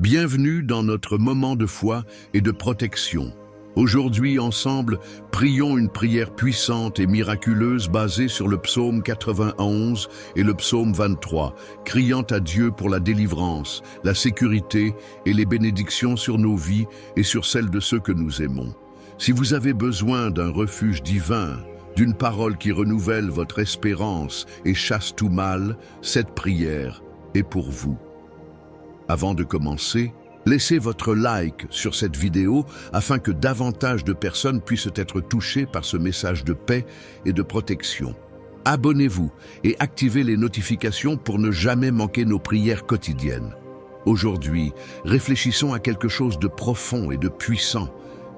Bienvenue dans notre moment de foi et de protection. Aujourd'hui, ensemble, prions une prière puissante et miraculeuse basée sur le psaume 91 et le psaume 23, criant à Dieu pour la délivrance, la sécurité et les bénédictions sur nos vies et sur celles de ceux que nous aimons. Si vous avez besoin d'un refuge divin, d'une parole qui renouvelle votre espérance et chasse tout mal, cette prière est pour vous. Avant de commencer, laissez votre like sur cette vidéo afin que davantage de personnes puissent être touchées par ce message de paix et de protection. Abonnez-vous et activez les notifications pour ne jamais manquer nos prières quotidiennes. Aujourd'hui, réfléchissons à quelque chose de profond et de puissant,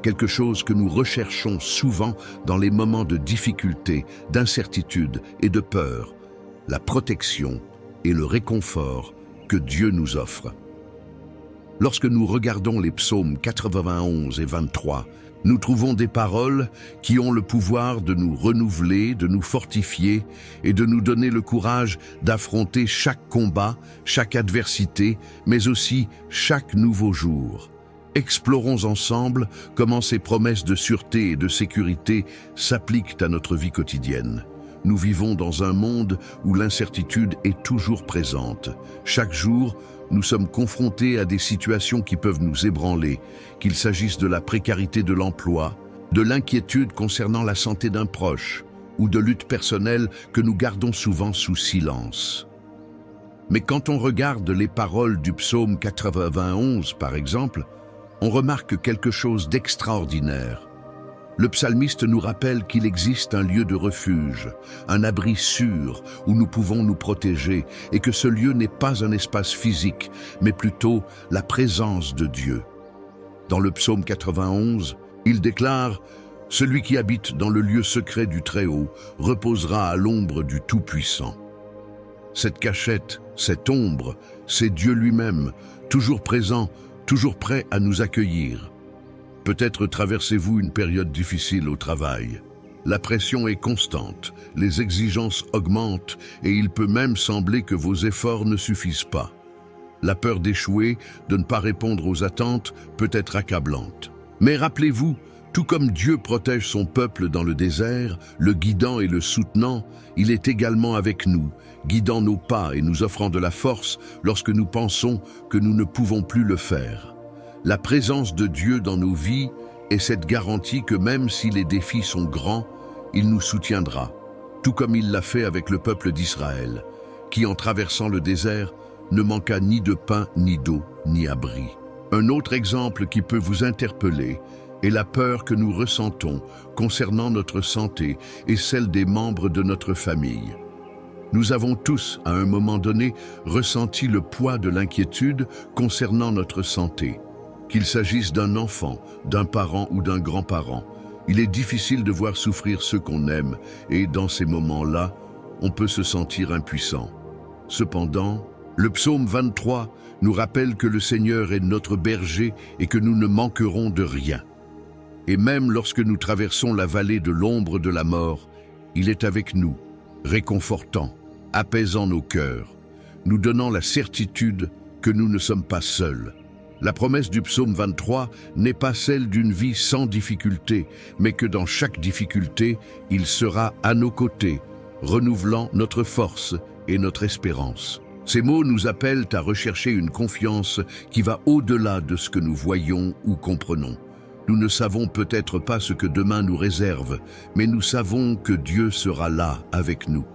quelque chose que nous recherchons souvent dans les moments de difficulté, d'incertitude et de peur, la protection et le réconfort que Dieu nous offre. Lorsque nous regardons les psaumes 91 et 23, nous trouvons des paroles qui ont le pouvoir de nous renouveler, de nous fortifier et de nous donner le courage d'affronter chaque combat, chaque adversité, mais aussi chaque nouveau jour. Explorons ensemble comment ces promesses de sûreté et de sécurité s'appliquent à notre vie quotidienne. Nous vivons dans un monde où l'incertitude est toujours présente. Chaque jour, nous sommes confrontés à des situations qui peuvent nous ébranler, qu'il s'agisse de la précarité de l'emploi, de l'inquiétude concernant la santé d'un proche ou de luttes personnelles que nous gardons souvent sous silence. Mais quand on regarde les paroles du psaume 91, par exemple, on remarque quelque chose d'extraordinaire. Le psalmiste nous rappelle qu'il existe un lieu de refuge, un abri sûr où nous pouvons nous protéger et que ce lieu n'est pas un espace physique, mais plutôt la présence de Dieu. Dans le psaume 91, il déclare « Celui qui habite dans le lieu secret du Très-Haut reposera à l'ombre du Tout-Puissant ». Cette cachette, cette ombre, c'est Dieu lui-même, toujours présent, toujours prêt à nous accueillir. Peut-être traversez-vous une période difficile au travail. La pression est constante, les exigences augmentent et il peut même sembler que vos efforts ne suffisent pas. La peur d'échouer, de ne pas répondre aux attentes, peut être accablante. Mais rappelez-vous, tout comme Dieu protège son peuple dans le désert, le guidant et le soutenant, il est également avec nous, guidant nos pas et nous offrant de la force lorsque nous pensons que nous ne pouvons plus le faire. La présence de Dieu dans nos vies est cette garantie que même si les défis sont grands, il nous soutiendra, tout comme il l'a fait avec le peuple d'Israël, qui en traversant le désert ne manqua ni de pain, ni d'eau, ni abri. Un autre exemple qui peut vous interpeller est la peur que nous ressentons concernant notre santé et celle des membres de notre famille. Nous avons tous, à un moment donné, ressenti le poids de l'inquiétude concernant notre santé. Qu'il s'agisse d'un enfant, d'un parent ou d'un grand-parent, il est difficile de voir souffrir ceux qu'on aime et dans ces moments-là, on peut se sentir impuissant. Cependant, le psaume 23 nous rappelle que le Seigneur est notre berger et que nous ne manquerons de rien. Et même lorsque nous traversons la vallée de l'ombre de la mort, il est avec nous, réconfortant, apaisant nos cœurs, nous donnant la certitude que nous ne sommes pas seuls. La promesse du psaume 23 n'est pas celle d'une vie sans difficulté, mais que dans chaque difficulté, il sera à nos côtés, renouvelant notre force et notre espérance. Ces mots nous appellent à rechercher une confiance qui va au-delà de ce que nous voyons ou comprenons. Nous ne savons peut-être pas ce que demain nous réserve, mais nous savons que Dieu sera là avec nous.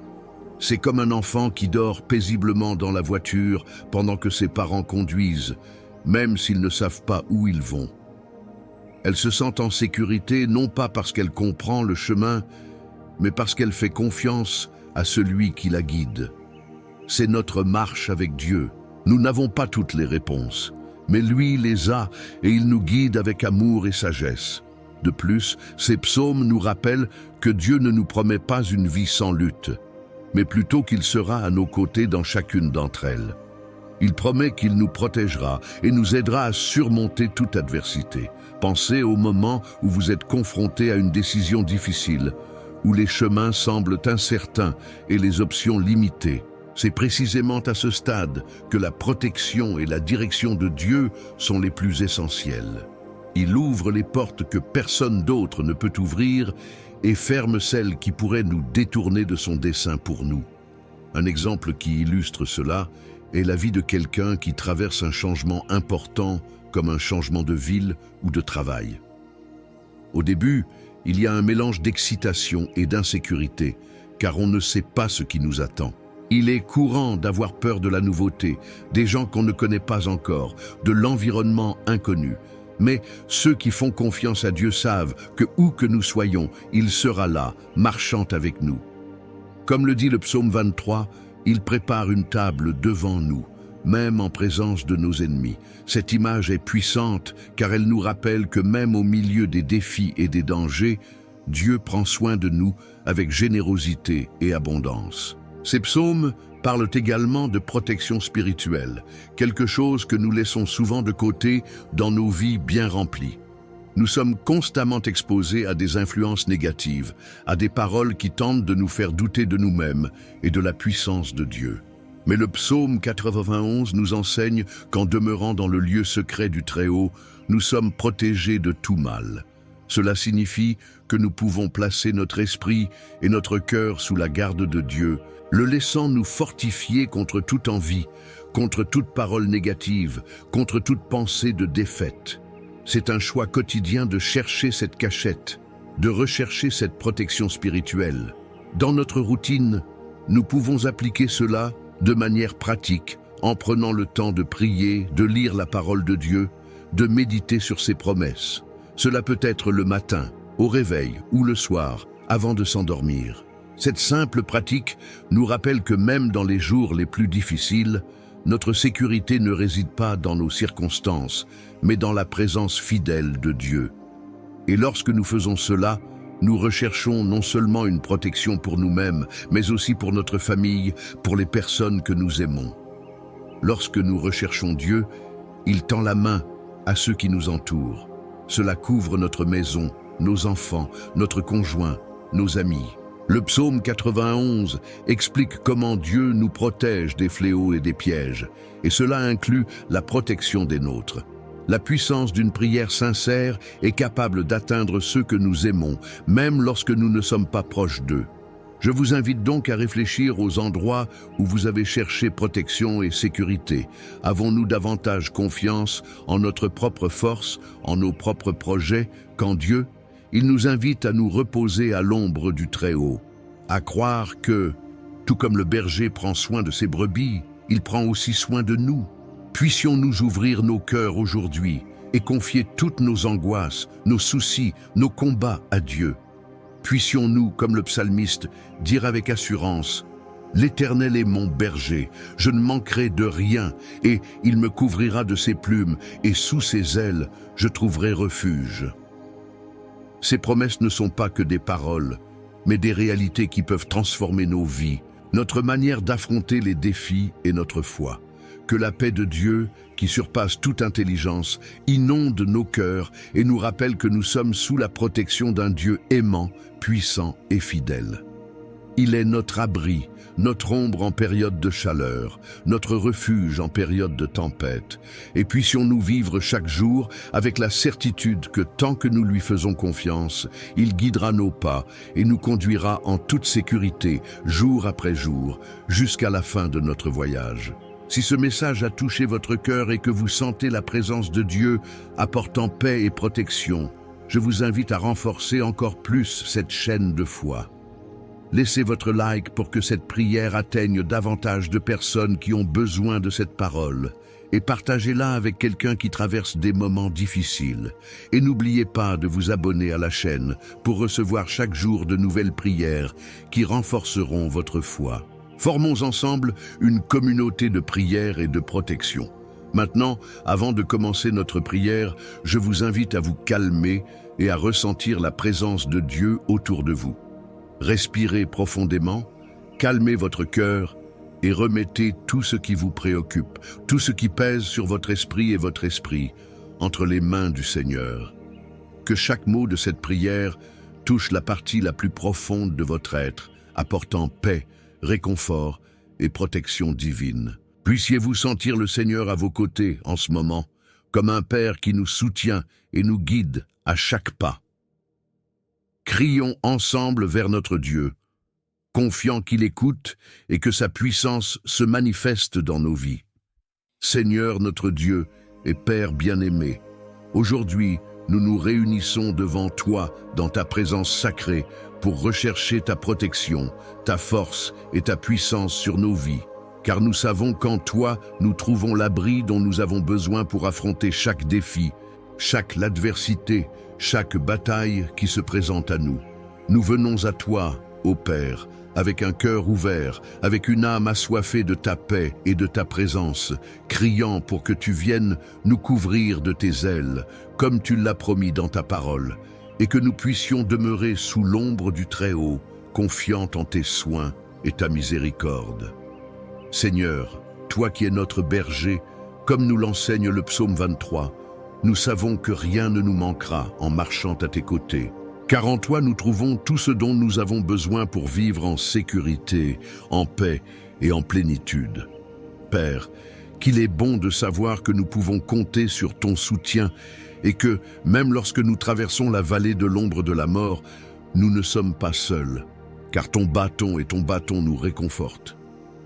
C'est comme un enfant qui dort paisiblement dans la voiture pendant que ses parents conduisent, même s'ils ne savent pas où ils vont. Elle se sent en sécurité non pas parce qu'elle comprend le chemin, mais parce qu'elle fait confiance à celui qui la guide. C'est notre marche avec Dieu. Nous n'avons pas toutes les réponses, mais lui les a et il nous guide avec amour et sagesse. De plus, ces psaumes nous rappellent que Dieu ne nous promet pas une vie sans lutte, mais plutôt qu'il sera à nos côtés dans chacune d'entre elles. Il promet qu'il nous protégera et nous aidera à surmonter toute adversité. Pensez au moment où vous êtes confronté à une décision difficile, où les chemins semblent incertains et les options limitées. C'est précisément à ce stade que la protection et la direction de Dieu sont les plus essentielles. Il ouvre les portes que personne d'autre ne peut ouvrir et ferme celles qui pourraient nous détourner de son dessein pour nous. Un exemple qui illustre cela est la vie de quelqu'un qui traverse un changement important comme un changement de ville ou de travail. Au début, il y a un mélange d'excitation et d'insécurité, car on ne sait pas ce qui nous attend. Il est courant d'avoir peur de la nouveauté, des gens qu'on ne connaît pas encore, de l'environnement inconnu. Mais ceux qui font confiance à Dieu savent que où que nous soyons, il sera là, marchant avec nous. Comme le dit le psaume 23, il prépare une table devant nous, même en présence de nos ennemis. Cette image est puissante car elle nous rappelle que même au milieu des défis et des dangers, Dieu prend soin de nous avec générosité et abondance. Ces psaumes parlent également de protection spirituelle, quelque chose que nous laissons souvent de côté dans nos vies bien remplies. Nous sommes constamment exposés à des influences négatives, à des paroles qui tentent de nous faire douter de nous-mêmes et de la puissance de Dieu. Mais le psaume 91 nous enseigne qu'en demeurant dans le lieu secret du Très-Haut, nous sommes protégés de tout mal. Cela signifie que nous pouvons placer notre esprit et notre cœur sous la garde de Dieu, le laissant nous fortifier contre toute envie, contre toute parole négative, contre toute pensée de défaite. C'est un choix quotidien de chercher cette cachette, de rechercher cette protection spirituelle. Dans notre routine, nous pouvons appliquer cela de manière pratique, en prenant le temps de prier, de lire la parole de Dieu, de méditer sur ses promesses. Cela peut être le matin, au réveil ou le soir, avant de s'endormir. Cette simple pratique nous rappelle que même dans les jours les plus difficiles, notre sécurité ne réside pas dans nos circonstances, mais dans la présence fidèle de Dieu. Et lorsque nous faisons cela, nous recherchons non seulement une protection pour nous-mêmes, mais aussi pour notre famille, pour les personnes que nous aimons. Lorsque nous recherchons Dieu, il tend la main à ceux qui nous entourent. Cela couvre notre maison, nos enfants, notre conjoint, nos amis. Le psaume 91 explique comment Dieu nous protège des fléaux et des pièges, et cela inclut la protection des nôtres. La puissance d'une prière sincère est capable d'atteindre ceux que nous aimons, même lorsque nous ne sommes pas proches d'eux. Je vous invite donc à réfléchir aux endroits où vous avez cherché protection et sécurité. Avons-nous davantage confiance en notre propre force, en nos propres projets, qu'en Dieu ? Il nous invite à nous reposer à l'ombre du Très-Haut, à croire que, tout comme le berger prend soin de ses brebis, il prend aussi soin de nous. Puissions-nous ouvrir nos cœurs aujourd'hui et confier toutes nos angoisses, nos soucis, nos combats à Dieu. Puissions-nous, comme le psalmiste, dire avec assurance « L'Éternel est mon berger, je ne manquerai de rien, et il me couvrira de ses plumes, et sous ses ailes, je trouverai refuge. » Ces promesses ne sont pas que des paroles, mais des réalités qui peuvent transformer nos vies, notre manière d'affronter les défis et notre foi. Que la paix de Dieu, qui surpasse toute intelligence, inonde nos cœurs et nous rappelle que nous sommes sous la protection d'un Dieu aimant, puissant et fidèle. Il est notre abri, notre ombre en période de chaleur, notre refuge en période de tempête. Et puissions-nous vivre chaque jour avec la certitude que tant que nous lui faisons confiance, il guidera nos pas et nous conduira en toute sécurité, jour après jour, jusqu'à la fin de notre voyage. Si ce message a touché votre cœur et que vous sentez la présence de Dieu apportant paix et protection, je vous invite à renforcer encore plus cette chaîne de foi. Laissez votre like pour que cette prière atteigne davantage de personnes qui ont besoin de cette parole et partagez-la avec quelqu'un qui traverse des moments difficiles. Et n'oubliez pas de vous abonner à la chaîne pour recevoir chaque jour de nouvelles prières qui renforceront votre foi. Formons ensemble une communauté de prière et de protection. Maintenant, avant de commencer notre prière, je vous invite à vous calmer et à ressentir la présence de Dieu autour de vous. Respirez profondément, calmez votre cœur et remettez tout ce qui vous préoccupe, tout ce qui pèse sur votre esprit et votre esprit, entre les mains du Seigneur. Que chaque mot de cette prière touche la partie la plus profonde de votre être, apportant paix, réconfort et protection divine. Puissiez-vous sentir le Seigneur à vos côtés en ce moment, comme un Père qui nous soutient et nous guide à chaque pas. Crions ensemble vers notre Dieu, confiant qu'il écoute et que sa puissance se manifeste dans nos vies. Seigneur notre Dieu et Père bien-aimé, aujourd'hui, nous nous réunissons devant toi dans ta présence sacrée pour rechercher ta protection, ta force et ta puissance sur nos vies. Car nous savons qu'en toi, nous trouvons l'abri dont nous avons besoin pour affronter chaque défi, chaque adversité, chaque bataille qui se présente à nous. Nous venons à toi, ô Père, avec un cœur ouvert, avec une âme assoiffée de ta paix et de ta présence, criant pour que tu viennes nous couvrir de tes ailes, comme tu l'as promis dans ta parole, et que nous puissions demeurer sous l'ombre du Très-Haut, confiant en tes soins et ta miséricorde. Seigneur, toi qui es notre berger, comme nous l'enseigne le psaume 23, nous savons que rien ne nous manquera en marchant à tes côtés. Car en toi nous trouvons tout ce dont nous avons besoin pour vivre en sécurité, en paix et en plénitude. Père, qu'il est bon de savoir que nous pouvons compter sur ton soutien et que, même lorsque nous traversons la vallée de l'ombre de la mort, nous ne sommes pas seuls, car ton bâton nous réconfortent.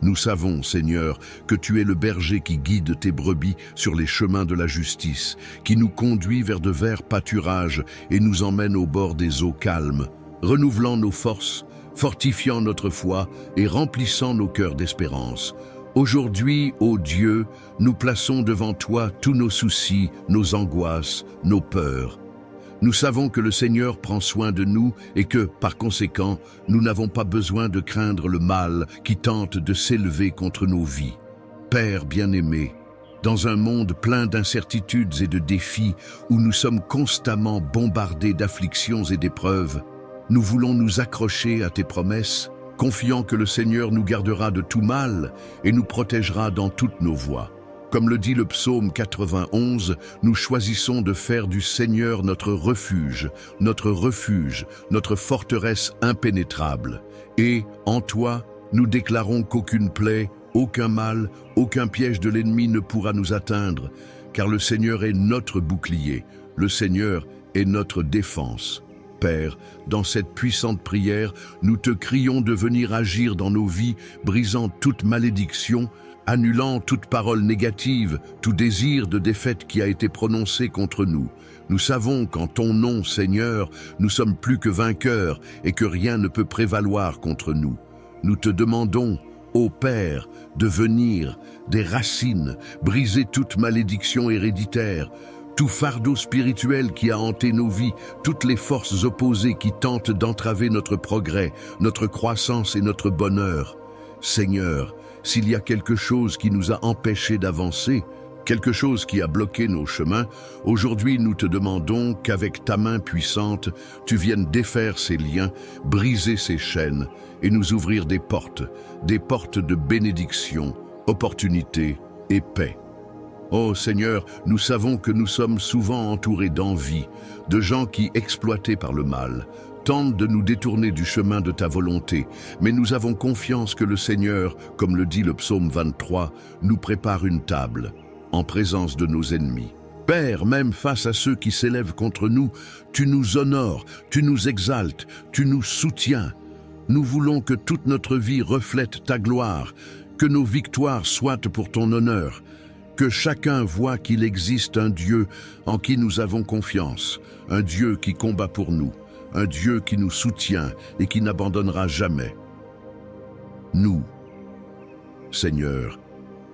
Nous savons, Seigneur, que tu es le berger qui guide tes brebis sur les chemins de la justice, qui nous conduit vers de verts pâturages et nous emmène au bord des eaux calmes, renouvelant nos forces, fortifiant notre foi et remplissant nos cœurs d'espérance. Aujourd'hui, ô Dieu, nous plaçons devant toi tous nos soucis, nos angoisses, nos peurs. Nous savons que le Seigneur prend soin de nous et que, par conséquent, nous n'avons pas besoin de craindre le mal qui tente de s'élever contre nos vies. Père bien-aimé, dans un monde plein d'incertitudes et de défis où nous sommes constamment bombardés d'afflictions et d'épreuves, nous voulons nous accrocher à tes promesses, confiant que le Seigneur nous gardera de tout mal et nous protégera dans toutes nos voies. Comme le dit le psaume 91, nous choisissons de faire du Seigneur notre refuge, notre forteresse impénétrable. Et, en toi, nous déclarons qu'aucune plaie, aucun mal, aucun piège de l'ennemi ne pourra nous atteindre, car le Seigneur est notre bouclier, le Seigneur est notre défense. Père, dans cette puissante prière, nous te crions de venir agir dans nos vies, brisant toute malédiction, annulant toute parole négative, tout désir de défaite qui a été prononcé contre nous. Nous savons qu'en ton nom, Seigneur, nous sommes plus que vainqueurs et que rien ne peut prévaloir contre nous. Nous te demandons, ô Père, de venir, des racines, briser toute malédiction héréditaire, tout fardeau spirituel qui a hanté nos vies, toutes les forces opposées qui tentent d'entraver notre progrès, notre croissance et notre bonheur. Seigneur, s'il y a quelque chose qui nous a empêchés d'avancer, quelque chose qui a bloqué nos chemins, aujourd'hui nous te demandons qu'avec ta main puissante, tu viennes défaire ces liens, briser ces chaînes et nous ouvrir des portes de bénédiction, opportunité et paix. Ô Seigneur, nous savons que nous sommes souvent entourés d'envie, de gens qui, exploités par le mal, tentent de nous détourner du chemin de ta volonté, mais nous avons confiance que le Seigneur, comme le dit le psaume 23, nous prépare une table, en présence de nos ennemis. Père, même face à ceux qui s'élèvent contre nous, tu nous honores, tu nous exaltes, tu nous soutiens. Nous voulons que toute notre vie reflète ta gloire, que nos victoires soient pour ton honneur, que chacun voit qu'il existe un Dieu en qui nous avons confiance, un Dieu qui combat pour nous, un Dieu qui nous soutient et qui n'abandonnera jamais. Nous, Seigneur,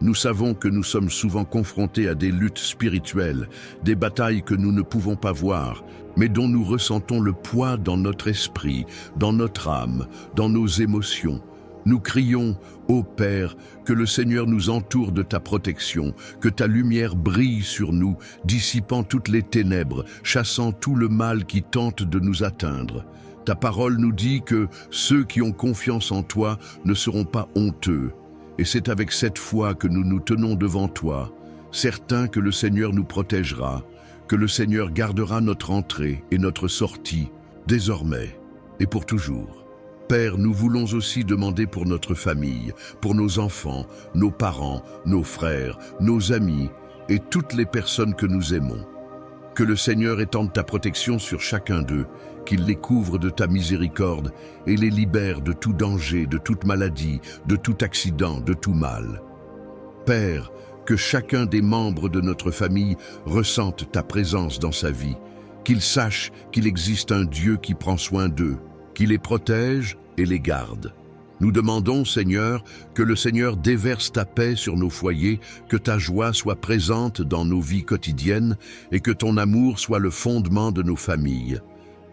nous savons que nous sommes souvent confrontés à des luttes spirituelles, des batailles que nous ne pouvons pas voir, mais dont nous ressentons le poids dans notre esprit, dans notre âme, dans nos émotions. Nous crions, ô Père, que le Seigneur nous entoure de ta protection, que ta lumière brille sur nous, dissipant toutes les ténèbres, chassant tout le mal qui tente de nous atteindre. Ta parole nous dit que ceux qui ont confiance en toi ne seront pas honteux. Et c'est avec cette foi que nous nous tenons devant toi, certains que le Seigneur nous protégera, que le Seigneur gardera notre entrée et notre sortie, désormais et pour toujours. Père, nous voulons aussi demander pour notre famille, pour nos enfants, nos parents, nos frères, nos amis et toutes les personnes que nous aimons. Que le Seigneur étende ta protection sur chacun d'eux, qu'il les couvre de ta miséricorde et les libère de tout danger, de toute maladie, de tout accident, de tout mal. Père, que chacun des membres de notre famille ressente ta présence dans sa vie, qu'il sache qu'il existe un Dieu qui prend soin d'eux, qui les protège et les garde. Nous demandons, Seigneur, que le Seigneur déverse ta paix sur nos foyers, que ta joie soit présente dans nos vies quotidiennes et que ton amour soit le fondement de nos familles.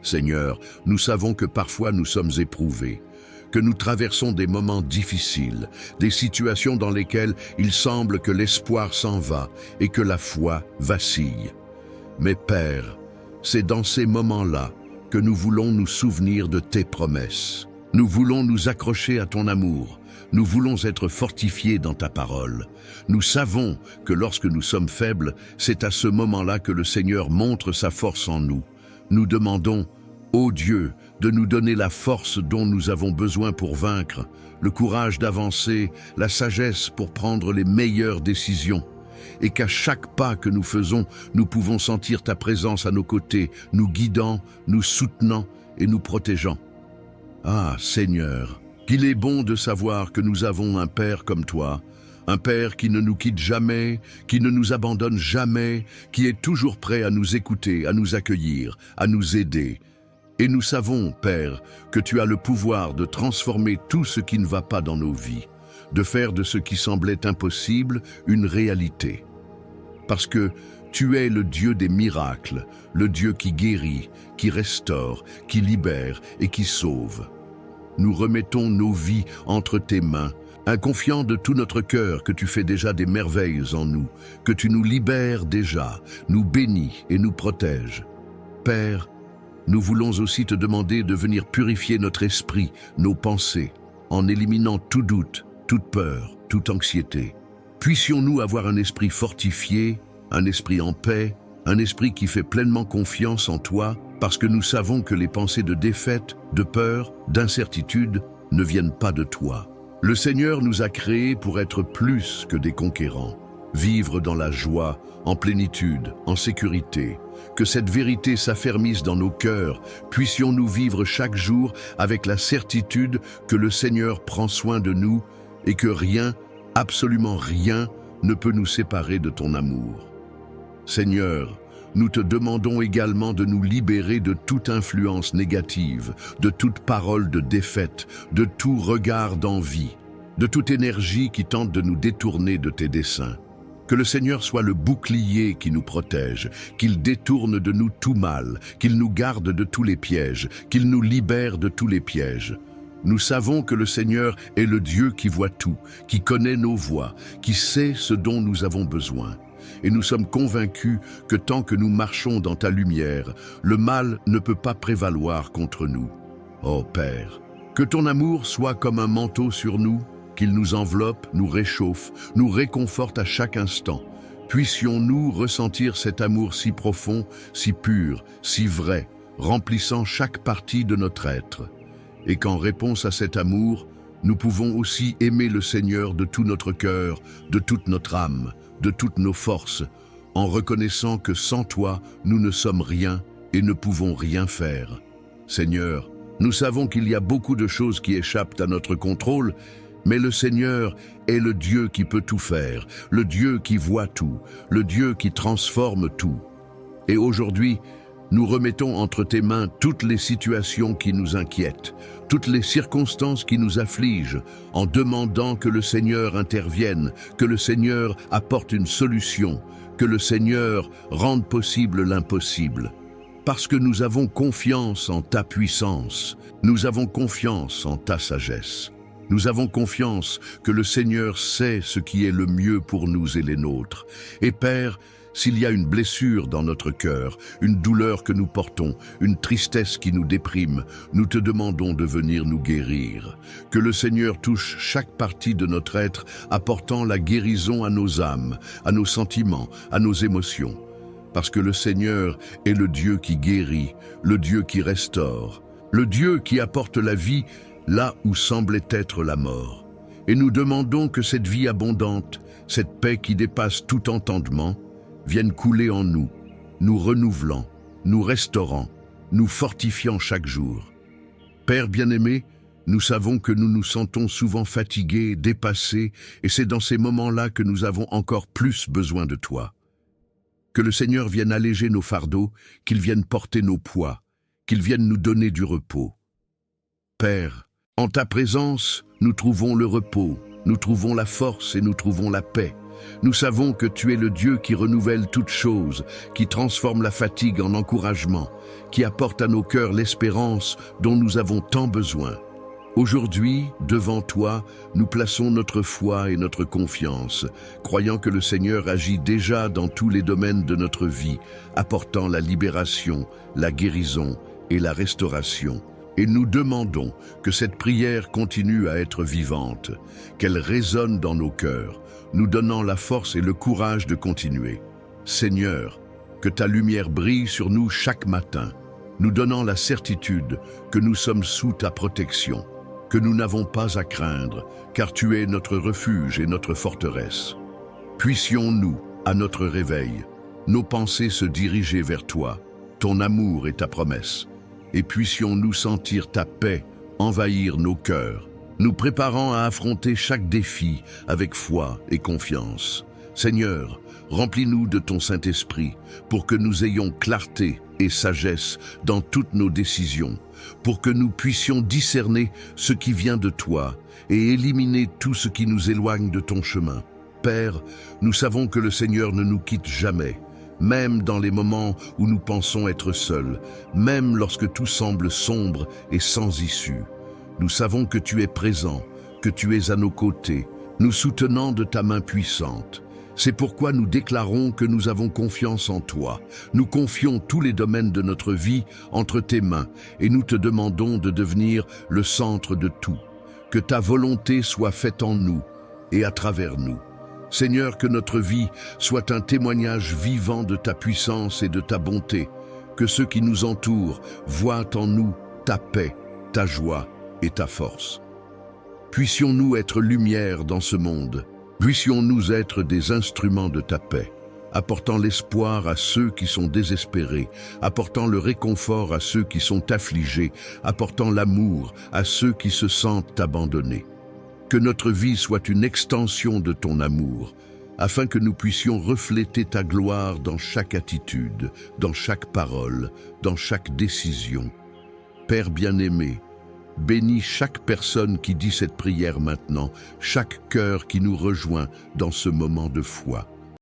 Seigneur, nous savons que parfois nous sommes éprouvés, que nous traversons des moments difficiles, des situations dans lesquelles il semble que l'espoir s'en va et que la foi vacille. Mais Père, c'est dans ces moments-là que nous voulons nous souvenir de tes promesses. Nous voulons nous accrocher à ton amour. Nous voulons être fortifiés dans ta parole. Nous savons que lorsque nous sommes faibles, c'est à ce moment-là que le Seigneur montre sa force en nous. Nous demandons, ô Dieu, de nous donner la force dont nous avons besoin pour vaincre, le courage d'avancer, la sagesse pour prendre les meilleures décisions, et qu'à chaque pas que nous faisons, nous pouvons sentir ta présence à nos côtés, nous guidant, nous soutenant et nous protégeant. Ah, Seigneur, qu'il est bon de savoir que nous avons un Père comme toi, un Père qui ne nous quitte jamais, qui ne nous abandonne jamais, qui est toujours prêt à nous écouter, à nous accueillir, à nous aider. Et nous savons, Père, que tu as le pouvoir de transformer tout ce qui ne va pas dans nos vies, de faire de ce qui semblait impossible une réalité. Parce que tu es le Dieu des miracles, le Dieu qui guérit, qui restaure, qui libère et qui sauve. Nous remettons nos vies entre tes mains, confiants de tout notre cœur que tu fais déjà des merveilles en nous, que tu nous libères déjà, nous bénis et nous protèges. Père, nous voulons aussi te demander de venir purifier notre esprit, nos pensées, en éliminant tout doute, toute peur, toute anxiété. Puissions-nous avoir un esprit fortifié, un esprit en paix, un esprit qui fait pleinement confiance en toi, parce que nous savons que les pensées de défaite, de peur, d'incertitude ne viennent pas de toi. Le Seigneur nous a créés pour être plus que des conquérants, vivre dans la joie, en plénitude, en sécurité. Que cette vérité s'affermisse dans nos cœurs, puissions-nous vivre chaque jour avec la certitude que le Seigneur prend soin de nous et que rien, absolument rien, ne peut nous séparer de ton amour. Seigneur, nous te demandons également de nous libérer de toute influence négative, de toute parole de défaite, de tout regard d'envie, de toute énergie qui tente de nous détourner de tes desseins. Que le Seigneur soit le bouclier qui nous protège, qu'il détourne de nous tout mal, qu'il nous garde de tous les pièges, qu'il nous libère de tous les pièges. Nous savons que le Seigneur est le Dieu qui voit tout, qui connaît nos voies, qui sait ce dont nous avons besoin. Et nous sommes convaincus que tant que nous marchons dans ta lumière, le mal ne peut pas prévaloir contre nous. Ô Père, que ton amour soit comme un manteau sur nous, qu'il nous enveloppe, nous réchauffe, nous réconforte à chaque instant. Puissions-nous ressentir cet amour si profond, si pur, si vrai, remplissant chaque partie de notre être. Et qu'en réponse à cet amour, nous pouvons aussi aimer le Seigneur de tout notre cœur, de toute notre âme, de toutes nos forces, en reconnaissant que sans toi, nous ne sommes rien et ne pouvons rien faire. Seigneur, nous savons qu'il y a beaucoup de choses qui échappent à notre contrôle, mais le Seigneur est le Dieu qui peut tout faire, le Dieu qui voit tout, le Dieu qui transforme tout. Et aujourd'hui, nous remettons entre tes mains toutes les situations qui nous inquiètent, toutes les circonstances qui nous affligent, en demandant que le Seigneur intervienne, que le Seigneur apporte une solution, que le Seigneur rende possible l'impossible. Parce que nous avons confiance en ta puissance, nous avons confiance en ta sagesse. Nous avons confiance que le Seigneur sait ce qui est le mieux pour nous et les nôtres. Et Père, s'il y a une blessure dans notre cœur, une douleur que nous portons, une tristesse qui nous déprime, nous te demandons de venir nous guérir. Que le Seigneur touche chaque partie de notre être, apportant la guérison à nos âmes, à nos sentiments, à nos émotions. Parce que le Seigneur est le Dieu qui guérit, le Dieu qui restaure, le Dieu qui apporte la vie là où semblait être la mort. Et nous demandons que cette vie abondante, cette paix qui dépasse tout entendement, vienne couler en nous, nous renouvelant, nous restaurant, nous fortifiant chaque jour. Père bien-aimé, nous savons que nous nous sentons souvent fatigués, dépassés, et c'est dans ces moments-là que nous avons encore plus besoin de toi. Que le Seigneur vienne alléger nos fardeaux, qu'il vienne porter nos poids, qu'il vienne nous donner du repos. Père, en ta présence, nous trouvons le repos, nous trouvons la force et nous trouvons la paix. Nous savons que tu es le Dieu qui renouvelle toutes choses, qui transforme la fatigue en encouragement, qui apporte à nos cœurs l'espérance dont nous avons tant besoin. Aujourd'hui, devant toi, nous plaçons notre foi et notre confiance, croyant que le Seigneur agit déjà dans tous les domaines de notre vie, apportant la libération, la guérison et la restauration. Et nous demandons que cette prière continue à être vivante, qu'elle résonne dans nos cœurs, nous donnant la force et le courage de continuer. Seigneur, que ta lumière brille sur nous chaque matin, nous donnant la certitude que nous sommes sous ta protection, que nous n'avons pas à craindre, car tu es notre refuge et notre forteresse. Puissions-nous, à notre réveil, nos pensées se diriger vers toi, ton amour et ta promesse, et puissions-nous sentir ta paix envahir nos cœurs, nous préparant à affronter chaque défi avec foi et confiance. Seigneur, remplis-nous de ton Saint-Esprit pour que nous ayons clarté et sagesse dans toutes nos décisions, pour que nous puissions discerner ce qui vient de toi et éliminer tout ce qui nous éloigne de ton chemin. Père, nous savons que le Seigneur ne nous quitte jamais, même dans les moments où nous pensons être seuls, même lorsque tout semble sombre et sans issue. Nous savons que tu es présent, que tu es à nos côtés, nous soutenant de ta main puissante. C'est pourquoi nous déclarons que nous avons confiance en toi. Nous confions tous les domaines de notre vie entre tes mains et nous te demandons de devenir le centre de tout. Que ta volonté soit faite en nous et à travers nous. Seigneur, que notre vie soit un témoignage vivant de ta puissance et de ta bonté. Que ceux qui nous entourent voient en nous ta paix, ta joie et ta force. Puissions-nous être lumière dans ce monde. Puissions-nous être des instruments de ta paix, apportant l'espoir à ceux qui sont désespérés, apportant le réconfort à ceux qui sont affligés, apportant l'amour à ceux qui se sentent abandonnés. Que notre vie soit une extension de ton amour, afin que nous puissions refléter ta gloire dans chaque attitude, dans chaque parole, dans chaque décision. Père bien-aimé, bénis chaque personne qui dit cette prière maintenant, chaque cœur qui nous rejoint dans ce moment de foi.